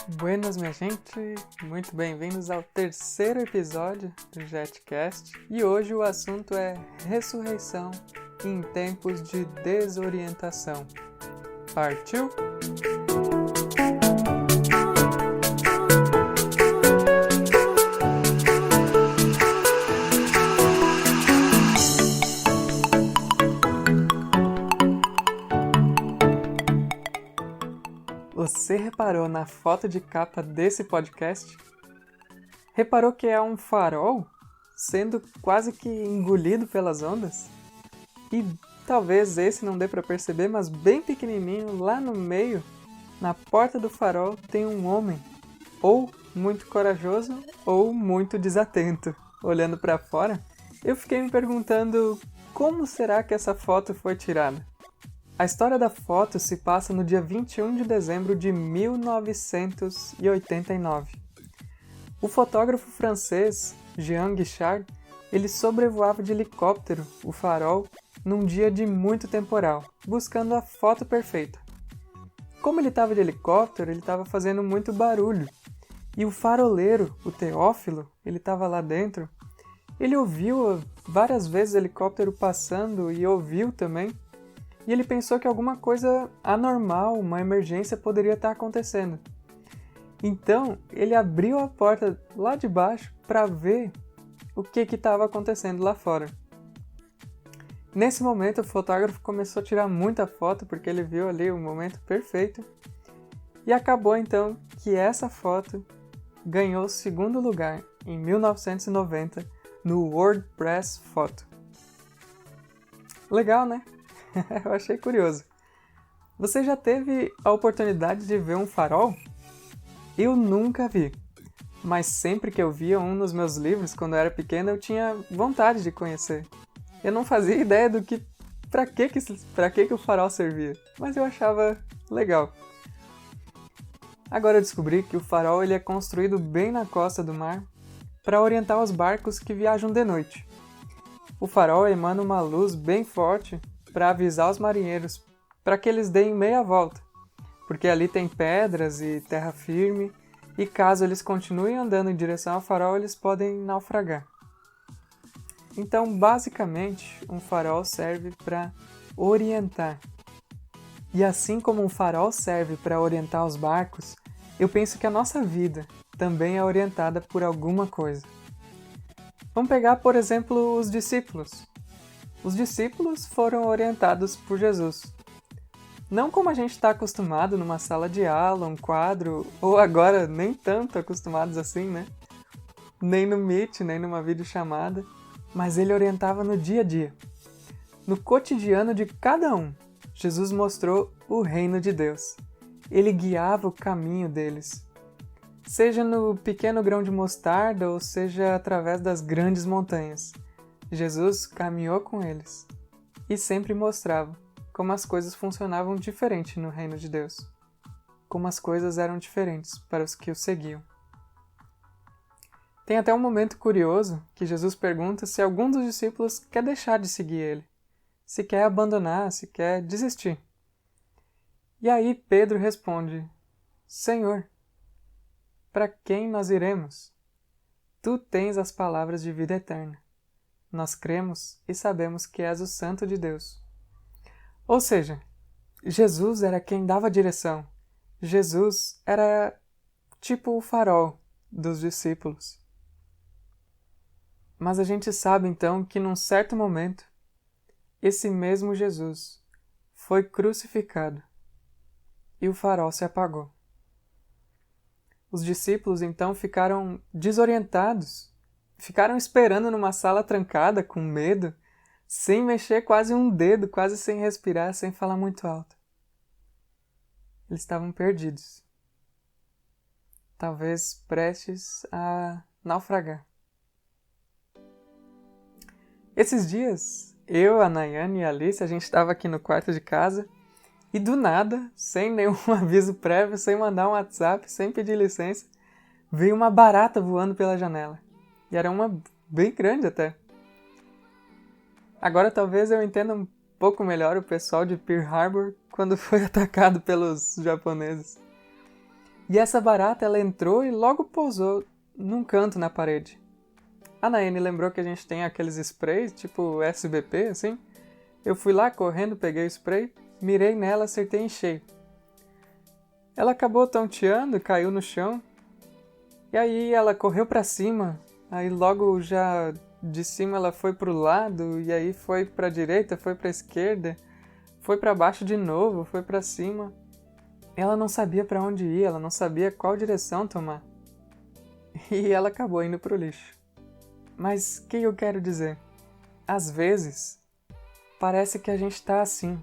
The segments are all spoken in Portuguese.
Buenas, minha gente! Muito bem-vindos ao terceiro episódio do JetCast. E hoje o assunto é ressurreição em tempos de desorientação. Partiu? Você reparou na foto de capa desse podcast? Reparou que é um farol sendo quase que engolido pelas ondas? E talvez esse não dê para perceber, mas bem pequenininho, lá no meio, na porta do farol, tem um homem, ou muito corajoso, ou muito desatento. Olhando para fora, eu fiquei me perguntando como será que essa foto foi tirada? A história da foto se passa no dia 21 de dezembro de 1989. O fotógrafo francês Jean Guichard, ele sobrevoava de helicóptero o farol num dia de muito temporal, buscando a foto perfeita. Como ele estava de helicóptero, ele estava fazendo muito barulho. E o faroleiro, o Teófilo, ele estava lá dentro, ele ouviu várias vezes o helicóptero passando e ouviu também. E ele pensou que alguma coisa anormal, uma emergência poderia estar acontecendo. Então, ele abriu a porta lá de baixo para ver o que estava acontecendo lá fora. Nesse momento, o fotógrafo começou a tirar muita foto porque ele viu ali o momento perfeito. E acabou então que essa foto ganhou o segundo lugar em 1990 no WordPress Photo. Legal, né? Eu achei curioso. Você já teve a oportunidade de ver um farol? Eu nunca vi, mas sempre que eu via um nos meus livros quando eu era pequena eu tinha vontade de conhecer. Eu não fazia ideia do que para que o farol servia, mas eu achava legal. Agora eu descobri que o farol ele é construído bem na costa do mar para orientar os barcos que viajam de noite. O farol emana uma luz bem forte para avisar os marinheiros para que eles deem meia volta, porque ali tem pedras e terra firme, e caso eles continuem andando em direção ao farol, eles podem naufragar. Então, basicamente, um farol serve para orientar. E assim como um farol serve para orientar os barcos, eu penso que a nossa vida também é orientada por alguma coisa. Vamos pegar, por exemplo, os discípulos. Os discípulos foram orientados por Jesus. Não como a gente está acostumado numa sala de aula, um quadro, ou agora nem tanto acostumados assim, né? Nem no Meet, nem numa videochamada, mas ele orientava no dia a dia. No cotidiano de cada um, Jesus mostrou o reino de Deus. Ele guiava o caminho deles. Seja no pequeno grão de mostarda ou seja através das grandes montanhas. Jesus caminhou com eles e sempre mostrava como as coisas funcionavam diferente no reino de Deus, como as coisas eram diferentes para os que o seguiam. Tem até um momento curioso que Jesus pergunta se algum dos discípulos quer deixar de seguir ele, se quer abandonar, se quer desistir. E aí Pedro responde: Senhor, para quem nós iremos? Tu tens as palavras de vida eterna. Nós cremos e sabemos que és o Santo de Deus. Ou seja, Jesus era quem dava a direção. Jesus era tipo o farol dos discípulos. Mas a gente sabe então que num certo momento, esse mesmo Jesus foi crucificado e o farol se apagou. Os discípulos então ficaram desorientados. Ficaram esperando numa sala trancada, com medo, sem mexer quase um dedo, quase sem respirar, sem falar muito alto. Eles estavam perdidos. Talvez prestes a naufragar. Esses dias, eu, a Nayane e a Alice, a gente estava aqui no quarto de casa e do nada, sem nenhum aviso prévio, sem mandar um WhatsApp, sem pedir licença, veio uma barata voando pela janela. E era uma bem grande até. Agora talvez eu entenda um pouco melhor o pessoal de Pearl Harbor quando foi atacado pelos japoneses. E essa barata, ela entrou e logo pousou num canto na parede. A Nayane lembrou que a gente tem aqueles sprays, tipo SBP, assim. Eu fui lá correndo, peguei o spray, mirei nela, acertei em cheio. Ela acabou tonteando, caiu no chão. E aí ela correu pra cima, aí logo já de cima ela foi pro lado, e aí foi pra direita, foi pra esquerda, foi pra baixo de novo, foi pra cima. Ela não sabia pra onde ir, ela não sabia qual direção tomar. E ela acabou indo pro lixo. Mas o que eu quero dizer? Às vezes, parece que a gente tá assim,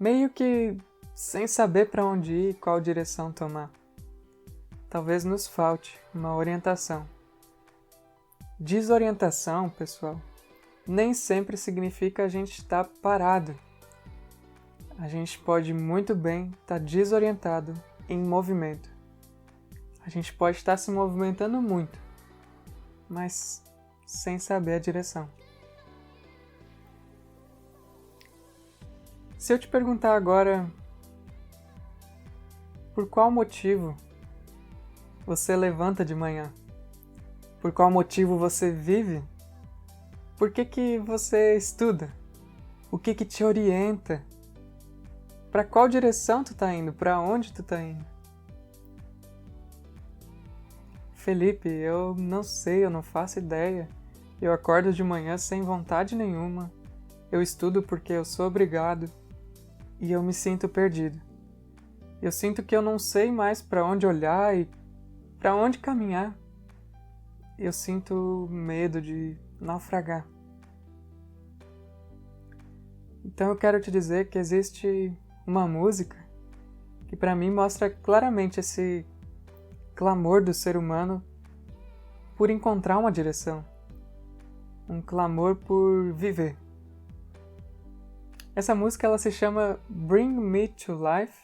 meio que sem saber pra onde ir e qual direção tomar. Talvez nos falte uma orientação. Desorientação, pessoal, nem sempre significa a gente estar parado. A gente pode muito bem estar desorientado em movimento. A gente pode estar se movimentando muito, mas sem saber a direção. Se eu te perguntar agora por qual motivo você levanta de manhã, por qual motivo você vive, por que você estuda, o que te orienta, para qual direção tu tá indo, para onde tu tá indo? Felipe, eu não sei, eu não faço ideia. Eu acordo de manhã sem vontade nenhuma. Eu estudo porque eu sou obrigado. E eu me sinto perdido. Eu sinto que eu não sei mais para onde olhar e para onde caminhar. Eu sinto medo de naufragar. Então eu quero te dizer que existe uma música que para mim mostra claramente esse clamor do ser humano por encontrar uma direção. Um clamor por viver. Essa música ela se chama Bring Me to Life,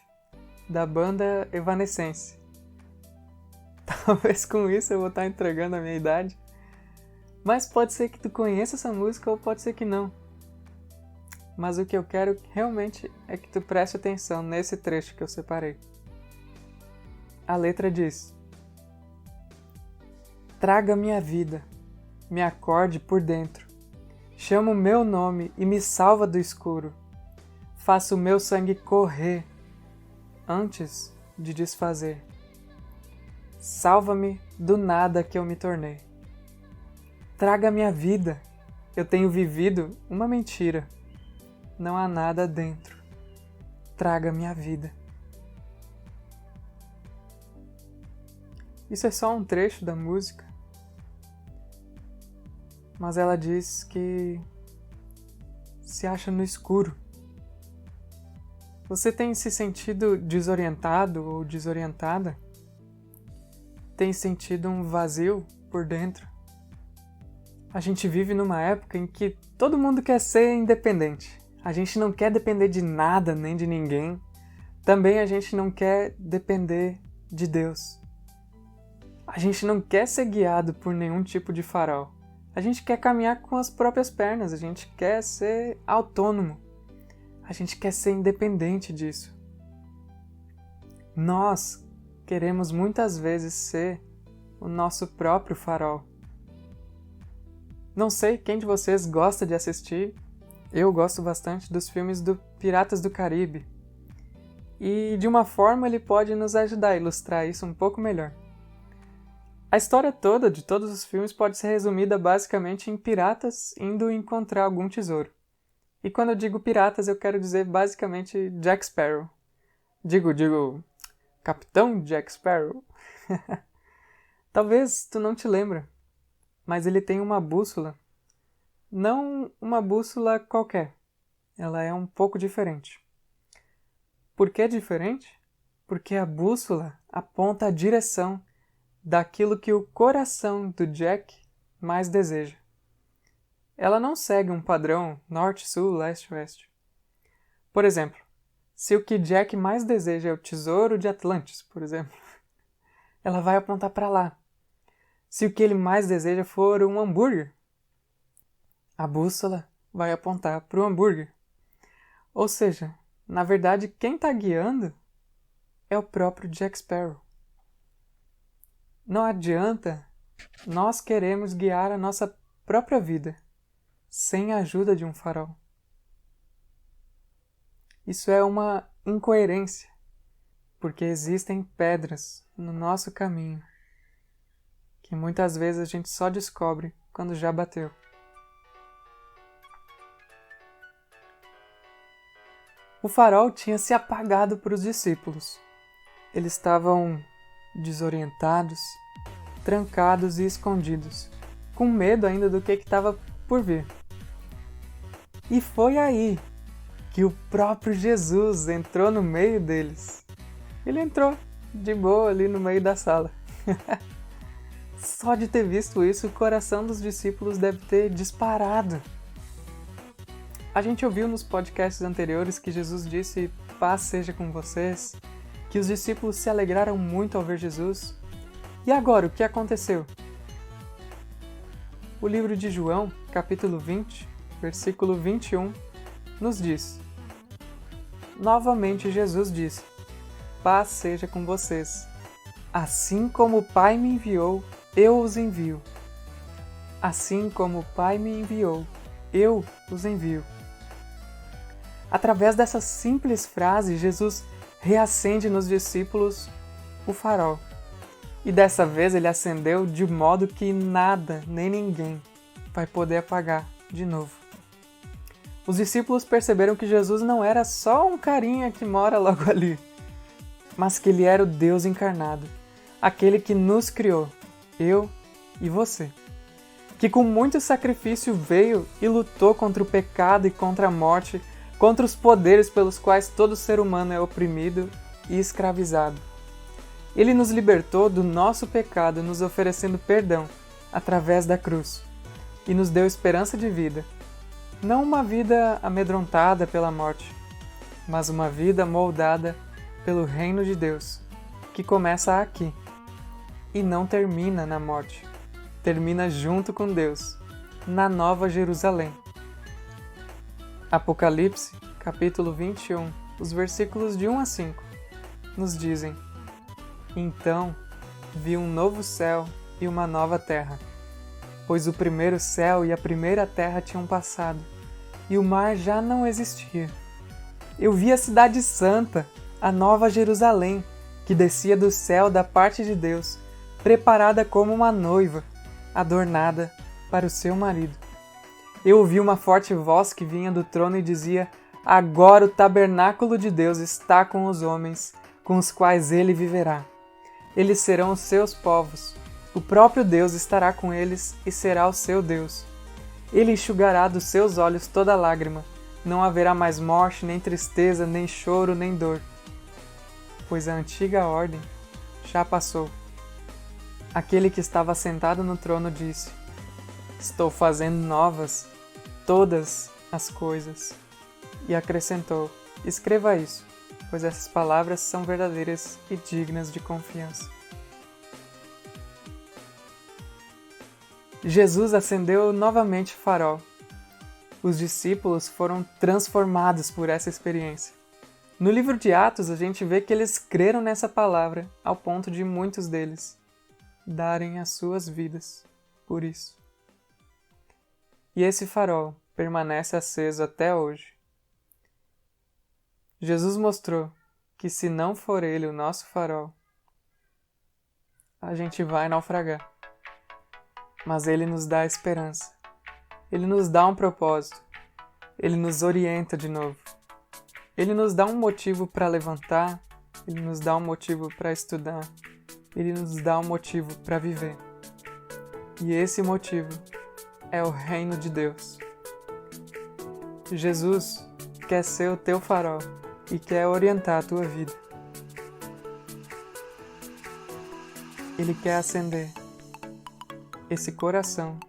da banda Evanescence. Talvez com isso eu vou estar entregando a minha idade, mas pode ser que tu conheça essa música ou pode ser que não. Mas o que eu quero realmente é que tu preste atenção nesse trecho que eu separei. A letra diz: traga minha vida, me acorde por dentro, chama o meu nome e me salva do escuro. Faça o meu sangue correr antes de desfazer. Salva-me do nada que eu me tornei. Traga minha vida, eu tenho vivido uma mentira. Não há nada dentro. Traga minha vida. Isso é só um trecho da música, mas ela diz que se acha no escuro. Você tem se sentido desorientado ou desorientada? Tem sentido um vazio por dentro? A gente vive numa época em que todo mundo quer ser independente. A gente não quer depender de nada nem de ninguém. Também a gente não quer depender de Deus. A gente não quer ser guiado por nenhum tipo de farol. A gente quer caminhar com as próprias pernas. A gente quer ser autônomo. A gente quer ser independente disso. Nós queremos muitas vezes ser o nosso próprio farol. Não sei quem de vocês gosta de assistir. Eu gosto bastante dos filmes do Piratas do Caribe. E de uma forma ele pode nos ajudar a ilustrar isso um pouco melhor. A história toda de todos os filmes pode ser resumida basicamente em piratas indo encontrar algum tesouro. E quando eu digo piratas, eu quero dizer basicamente Jack Sparrow. Digo, Capitão Jack Sparrow. Talvez tu não te lembra, mas ele tem uma bússola. Não uma bússola qualquer. Ela é um pouco diferente. Por que diferente? Porque a bússola aponta a direção daquilo que o coração do Jack mais deseja. Ela não segue um padrão norte-sul, leste-oeste. Por exemplo, se o que Jack mais deseja é o tesouro de Atlantis, por exemplo, ela vai apontar para lá. Se o que ele mais deseja for um hambúrguer, a bússola vai apontar para o hambúrguer. Ou seja, na verdade, quem está guiando é o próprio Jack Sparrow. Não adianta nós queremos guiar a nossa própria vida sem a ajuda de um farol. Isso é uma incoerência, porque existem pedras no nosso caminho que muitas vezes a gente só descobre quando já bateu. O farol tinha se apagado para os discípulos. Eles estavam desorientados, trancados e escondidos, com medo ainda do que estava por vir. E foi aí que o próprio Jesus entrou no meio deles. Ele entrou de boa ali no meio da sala. Só de ter visto isso, o coração dos discípulos deve ter disparado. A gente ouviu nos podcasts anteriores que Jesus disse: "Paz seja com vocês", que os discípulos se alegraram muito ao ver Jesus. E agora, o que aconteceu? O livro de João, capítulo 20, versículo 21, nos diz: Novamente Jesus disse: "Paz seja com vocês. Assim como o Pai me enviou, eu os envio. Assim como o Pai me enviou, eu os envio." Através dessa simples frase, Jesus reacende nos discípulos o farol. E dessa vez ele acendeu de modo que nada, nem ninguém, vai poder apagar de novo. Os discípulos perceberam que Jesus não era só um carinha que mora logo ali, mas que ele era o Deus encarnado, aquele que nos criou, eu e você, que com muito sacrifício veio e lutou contra o pecado e contra a morte, contra os poderes pelos quais todo ser humano é oprimido e escravizado. Ele nos libertou do nosso pecado, nos oferecendo perdão através da cruz, e nos deu esperança de vida. Não uma vida amedrontada pela morte, mas uma vida moldada pelo reino de Deus, que começa aqui e não termina na morte. Termina junto com Deus, na Nova Jerusalém. Apocalipse, capítulo 21, os versículos de 1 a 5, nos dizem: Então vi um novo céu e uma nova terra, pois o primeiro céu e a primeira terra tinham passado, e o mar já não existia. Eu vi a cidade santa, a Nova Jerusalém, que descia do céu da parte de Deus, preparada como uma noiva, adornada para o seu marido. Eu ouvi uma forte voz que vinha do trono e dizia: Agora o tabernáculo de Deus está com os homens, com os quais ele viverá. Eles serão os seus povos. O próprio Deus estará com eles e será o seu Deus. Ele enxugará dos seus olhos toda lágrima. Não haverá mais morte, nem tristeza, nem choro, nem dor, pois a antiga ordem já passou. Aquele que estava sentado no trono disse: Estou fazendo novas todas as coisas. E acrescentou: Escreva isso, pois essas palavras são verdadeiras e dignas de confiança. Jesus acendeu novamente o farol. Os discípulos foram transformados por essa experiência. No livro de Atos, a gente vê que eles creram nessa palavra ao ponto de muitos deles darem as suas vidas por isso. E esse farol permanece aceso até hoje. Jesus mostrou que se não for ele o nosso farol, a gente vai naufragar. Mas ele nos dá esperança. Ele nos dá um propósito. Ele nos orienta de novo. Ele nos dá um motivo para levantar. Ele nos dá um motivo para estudar. Ele nos dá um motivo para viver. E esse motivo é o reino de Deus. Jesus quer ser o teu farol e quer orientar a tua vida. Ele quer acender esse coração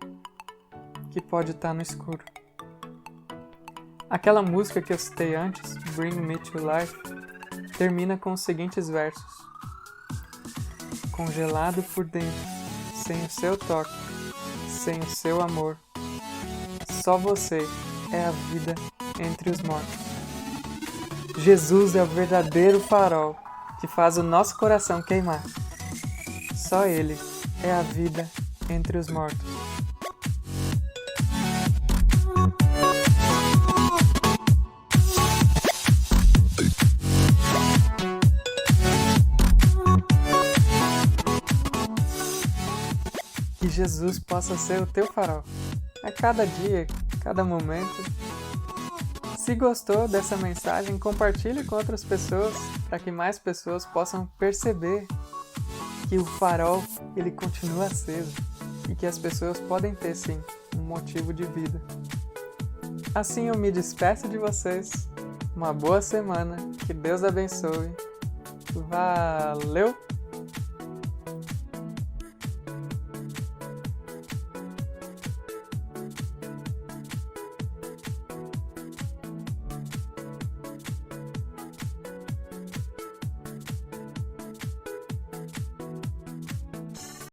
que pode estar no escuro. Aquela música que eu citei antes, Bring Me to Life, termina com os seguintes versos: Congelado por dentro, sem o seu toque, sem o seu amor, só você é a vida entre os mortos. Jesus é o verdadeiro farol que faz o nosso coração queimar. Só Ele é a vida entre os mortos. Que Jesus possa ser o teu farol, a cada dia, cada momento. Se gostou dessa mensagem, compartilhe com outras pessoas, para que mais pessoas possam perceber que o farol ele continua aceso e que as pessoas podem ter sim um motivo de vida. Assim eu me despeço de vocês. Uma boa semana, que Deus abençoe. Valeu!